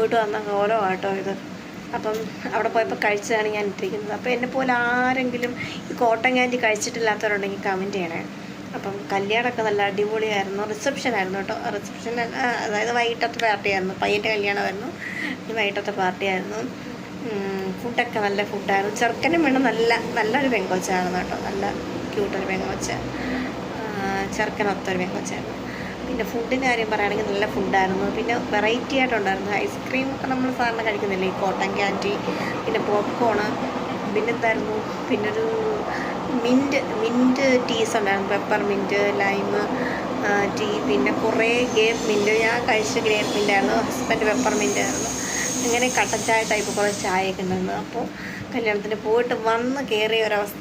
പോയിട്ട് വന്ന ഓരോ ആട്ടോ ഇത്. അപ്പം അവിടെ പോയപ്പോൾ കഴിച്ചതാണ് ഞാൻ ഇട്ടിരിക്കുന്നത്. അപ്പോൾ എന്നെപ്പോലെ ആരെങ്കിലും ഈ കോട്ടൺ ക്യാൻഡി കഴിച്ചിട്ടില്ലാത്തവരുണ്ടെങ്കിൽ കമൻറ്റ് ചെയ്യണേ. അപ്പം കല്യാണമൊക്കെ നല്ല അടിപൊളിയായിരുന്നു. റിസപ്ഷനായിരുന്നു കേട്ടോ. റിസപ്ഷൻ അതായത് വൈകിട്ടത്തെ പാർട്ടിയായിരുന്നു. പയ്യൻ്റെ കല്യാണമായിരുന്നു. ഈ വൈകിട്ടത്തെ പാർട്ടിയായിരുന്നു. ഫുഡൊക്കെ നല്ല ഫുഡായിരുന്നു. ചെറുക്കനും വേണം നല്ലൊരു പെങ്കൊച്ചായിരുന്നു കേട്ടോ. നല്ല ക്യൂട്ടൊരു പെങ്കൊച്ച. ചെറുക്കനൊത്തൊരു പെങ്കൊച്ചായിരുന്നു. പിന്നെ ഫുഡിൻ്റെ കാര്യം പറയുകയാണെങ്കിൽ നല്ല ഫുഡായിരുന്നു. പിന്നെ വെറൈറ്റി ആയിട്ടുണ്ടായിരുന്നു. ഐസ്ക്രീം ഒക്കെ നമ്മൾ സാധാരണ കഴിക്കുന്നില്ലേ, ഈ കോട്ടൺ ക്യാൻഡി, പിന്നെ പോപ്കോണ്, പിന്നെന്തായിരുന്നു, പിന്നൊരു മിൻറ്റ് ടീസ് ഉണ്ടായിരുന്നു. പെപ്പർ മിൻറ്റ്, ലൈം ടീ, പിന്നെ കുറേ ഗ്രേപ്പ് മിൻറ്റ്. ഞാൻ കഴിച്ച ഗ്രേപ്പ് മിൻറ്റായിരുന്നു. ഹസ്ബൻഡ് പെപ്പർ മിൻറ്റായിരുന്നു. അങ്ങനെ കട്ടൻ ചായ ടൈപ്പ് കുറേ ചായയൊക്കെ ഉണ്ടായിരുന്നു. അപ്പോൾ കല്യാണത്തിന് പോയിട്ട് വന്ന് കയറിയ ഒരവസ്ഥ